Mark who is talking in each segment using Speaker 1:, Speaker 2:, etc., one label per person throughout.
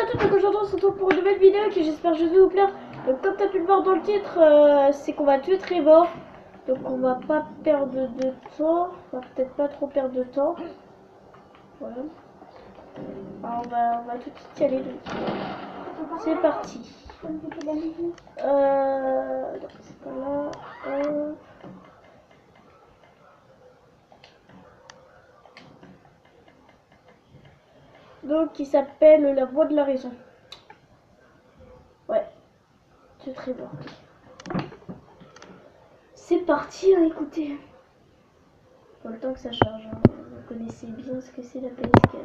Speaker 1: à tous, donc aujourd'hui on se retrouve pour une nouvelle vidéo que j'espère que vous plaire. Donc comme tu as pu le voir dans le titre, c'est qu'on va tuer Trevor. Donc on va pas perdre de temps, on va peut-être pas trop perdre de temps. Voilà. Alors, on va tout de suite y aller. C'est parti. Non, c'est pas là. Donc il s'appelle La Voix de la Raison. Ouais, c'est très bon. C'est parti, hein, écoutez. Pour le temps que ça charge, hein. Vous connaissez bien ce que c'est la PS4.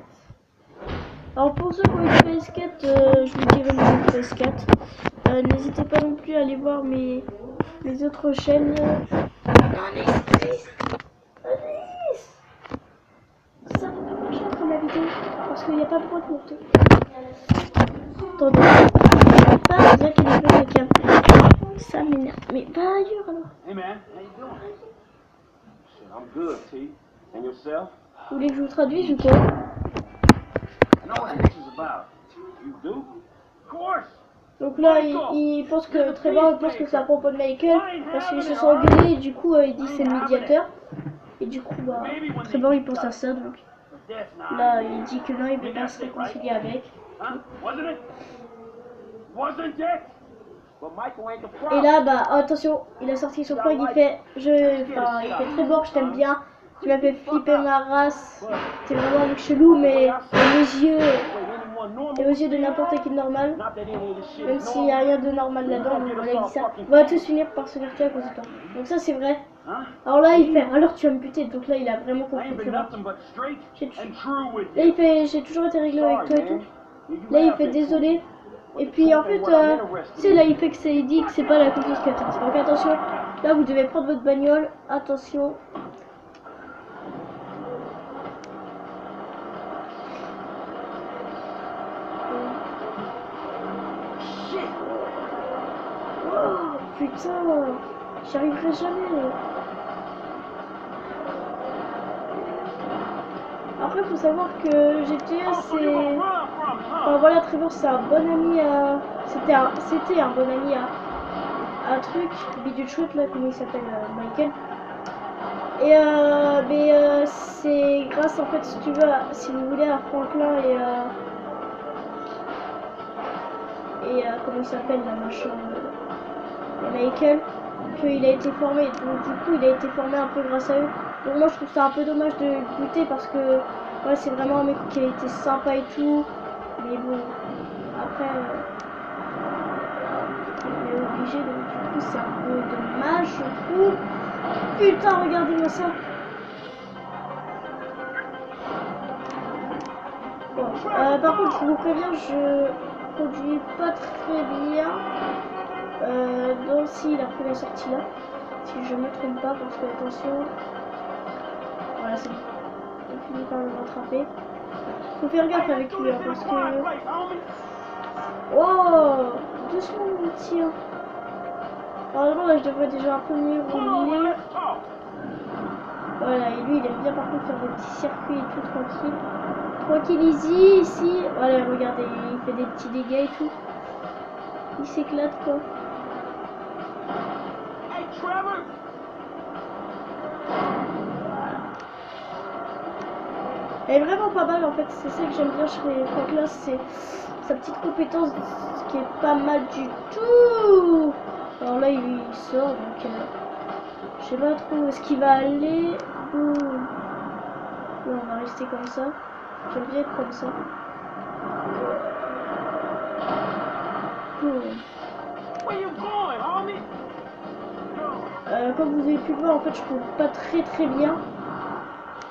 Speaker 1: Alors pour ceux qui ont une PS4, je vous dirai le nom de PS4. N'hésitez pas non plus à aller voir mes autres chaînes. Ça va pas marcher comme la vidéo parce qu'il n'y a pas de droit de moto. Attendez, pas dire qu'il est pas la cam. Ça m'énerve. Mais va ailleurs alors.
Speaker 2: Hey man, how you doing? Shit, I'm good, T. And yourself?
Speaker 1: Vous voulez que je vous traduise ou quoi?
Speaker 2: I know what this is about. You do? Of course.
Speaker 1: Donc là, il pense que Trevor pense que c'est à propos de Michael parce qu'ils se sont engueulés et du coup il dit c'est le médiateur. Et du coup, bah, Trevor il pense à ça donc. Là, il dit que non, il veut pas se réconcilier avec. Et là, bah, attention, il a sorti son plan, il fait, il fait Trevor, je t'aime bien. Tu m'as fait flipper ma race. T'es vraiment un mec chelou, mais aux yeux de n'importe qui de normal. Même s'il n'y a rien de normal là-dedans, donc voilà, il dit ça. On va tous finir par se faire tuer à cause de toi. Donc ça, c'est vrai. Alors là, il fait, alors tu vas me buter. Donc là, il a vraiment compris. Là, il fait, j'ai toujours été réglé avec toi et tout. Là, il fait désolé. Et puis en fait, tu sais, là, il fait que il dit que c'est pas la confiscatrice. Donc attention, là, vous devez prendre votre bagnole. Attention. Oh, putain, j'y arriverai jamais. Après, faut savoir que GTA, c'est... Enfin voilà, Trevor, c'est un bon ami à... C'était un bon ami à truc, Bidule Shoot, là, comment il s'appelle, Michael. Et c'est grâce, en fait, si tu veux, si vous voulez, à Franklin et comment il s'appelle, la machin, Michael, qu'il a été formé. Donc du coup, il a été formé un peu grâce à eux. Donc moi, je trouve ça un peu dommage de le buter parce que ouais, c'est vraiment un mec qui a été sympa et tout. Mais bon, après, il est obligé, donc du coup, c'est un peu dommage, je trouve. Putain, regardez-moi ça. Bon, par contre, je vous préviens, je conduis pas très bien. Donc si il a pris la sortie là, si je me trompe pas, parce que attention, voilà, c'est bon, on finit par le rattraper. Faut faire gaffe avec lui hein, parce que oh, doucement mon tir. Normalement là je devrais déjà un peu mieux rouler. Voilà, et lui il aime bien par contre faire des petits circuits et tout tranquille. Tranquille easy ici. Voilà, regardez, il fait des petits dégâts et tout. Il s'éclate quoi. Elle est vraiment pas mal en fait, c'est ça que j'aime bien chez Franklin, c'est sa petite compétence qui est pas mal du tout. Alors là il sort donc je sais pas trop où est-ce qu'il va aller. Boum. Là on va rester comme ça, j'aime bien être comme ça. Boum. Comme vous avez pu le voir en fait je trouve pas très bien.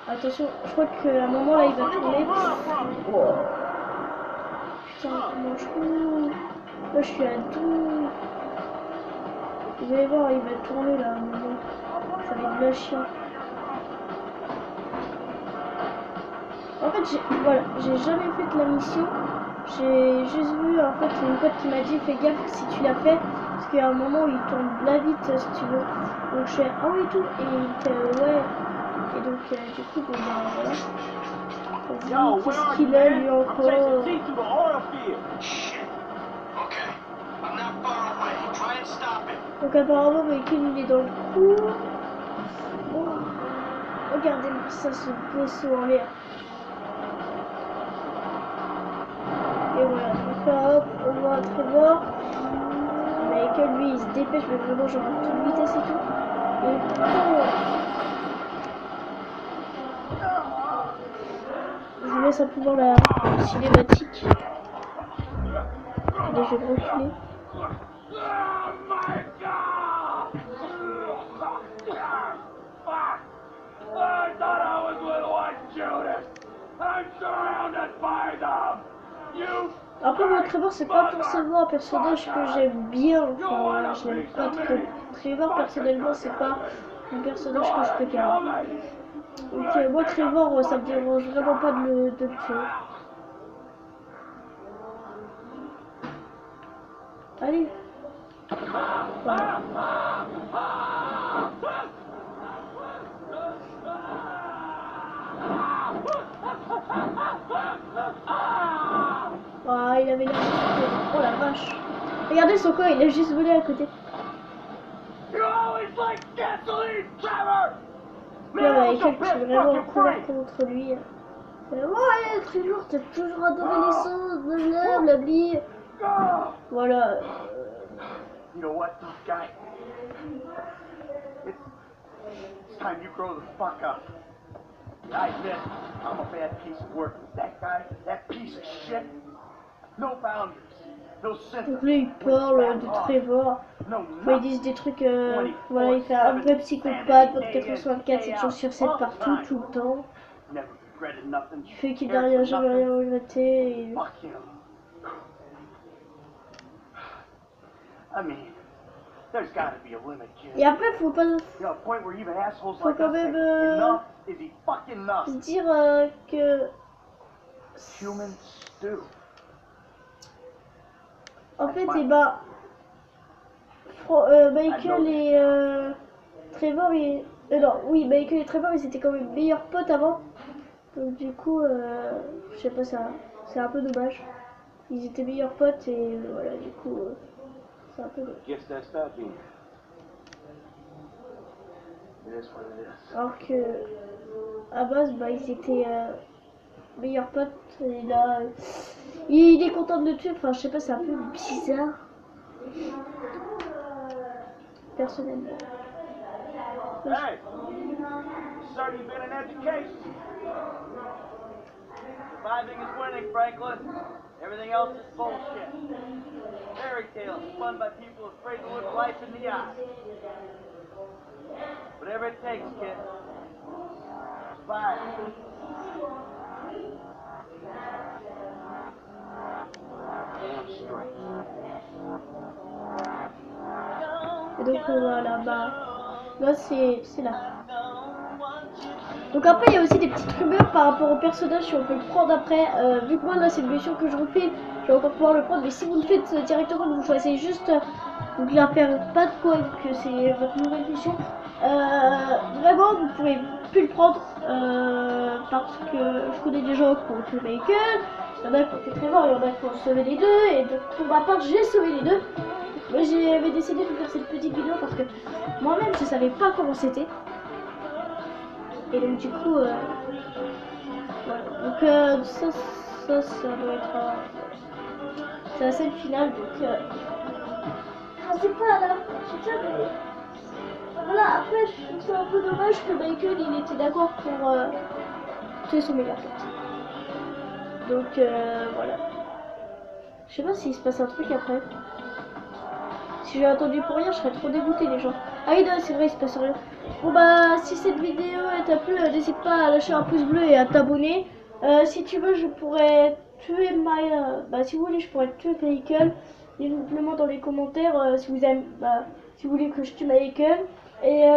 Speaker 1: Attention, je crois qu'à un moment là il va tourner. Oh. Putain, comment je trouve. Là je suis à 12. Vous allez voir, il va tourner là à un moment. Ça va être de la chiant. En fait, j'ai jamais fait de la mission. J'ai juste vu, en fait, c'est une pote qui m'a dit fais gaffe si tu l'as fait. Parce qu'il y a un moment où il tourne de la vite si tu veux. Donc je fais ah oui tout. Et il fait ouais. Et donc du coup bon bah voilà. Qu'est-ce qu'il a lui encore?
Speaker 2: here.
Speaker 3: Shit. Okay. I'm not far away. Try and stop it.
Speaker 1: Donc apparemment le véhicule il est dans le trou. Oh. Regardez-moi ça, ce vaisseau en l'air. Et voilà, donc là hop, on voit Trevor. Mais que lui il se dépêche, mais vraiment genre à toute vitesse et tout. Et oh. Je vous laisse un peu dans la cinématique. Allez, je vais reculer.
Speaker 2: I thought I was with White Judas. I'm surrounded by them. You.
Speaker 1: Après, moi, Trevor, c'est pas forcément un personnage que j'aime bien. Enfin, je l'aime pas trop. Trevor, personnellement, c'est pas un personnage que je préfère. Ok, moi, Trevor, ça me dérange vraiment pas de le tuer. Allez. Voilà. Ah, il avait l'air... Oh la vache. Regardez son corps, il a juste volé à côté. Là, bah, il fait vraiment courir contre lui. Ouais, Trevor, t'as toujours adoré l'essence, blablabla. Voilà.
Speaker 3: You know what, tough guy? It's time you grow the fuck up. I admit, I'm a bad piece of work. That guy, that piece of shit, no boundaries, no sense.
Speaker 1: Donc là, il parle de Trevor. Ils disent des trucs, voilà, il fait un vrai psychopathe, votre 464, 7 jours sur 7 partout, tout le temps. Du fait qu'il n'a rien, jamais rien regretté. Et... Et après, faut pas... Faut quand même se dire que... En fait, et bah... Michael et Trevor, non, oui, Michael et Trevor, ils étaient quand même meilleurs potes avant. Donc du coup, je sais pas, c'est un peu dommage. Ils étaient meilleurs potes et voilà, du coup... c'est un peu... Alors que à base, bah, ils étaient meilleurs potes et là, il est content de le tuer. Enfin, je sais pas, c'est un peu bizarre. Personnellement.
Speaker 3: Hey, sorry you've been an education. Surviving is winning, Franklin. Everything else is bullshit. Fairy tales spun by people afraid to look life in the eye. Whatever it takes, kid. Survive. Damn straight.
Speaker 1: Et donc voilà, bah là c'est là. Donc après il y a aussi des petites rumeurs par rapport au personnage si on peut le prendre après. Vu que moi là c'est une mission que je refais, je vais encore pouvoir le prendre. Mais si vous le faites directement, vous choisissez juste donc la faire pas de quoi que c'est votre nouvelle mission. Vraiment vous pouvez plus le prendre parce que je connais des gens qui ont tué Michael, il y en a qui ont fait Trevor, il y en a qui ont sauvé les deux et donc pour ma part j'ai sauvé les deux. Mais j'avais décidé de faire cette petite vidéo parce que moi-même je savais pas comment c'était. Et donc du coup voilà. Donc ça doit être c'est la scène finale donc c'est pas là. Voilà, après je trouve ça un peu dommage que Michael il était d'accord pour tuer son meilleur pote. Donc voilà. Je sais pas s'il se passe un truc après. Si j'ai attendu pour rien, je serais trop dégoûté les gens. Ah oui, non, c'est vrai, il se passe rien. Bon bah, si cette vidéo t'a plu, n'hésite pas à lâcher un pouce bleu et à t'abonner. Si tu veux, je pourrais tuer si vous voulez, je pourrais tuer Michael. Dites-le-moi dans les commentaires si vous aimez, si vous voulez que je tue Michael. Et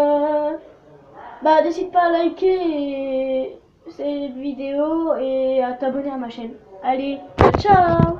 Speaker 1: n'hésite pas à liker cette vidéo et à t'abonner à ma chaîne. Allez, ciao!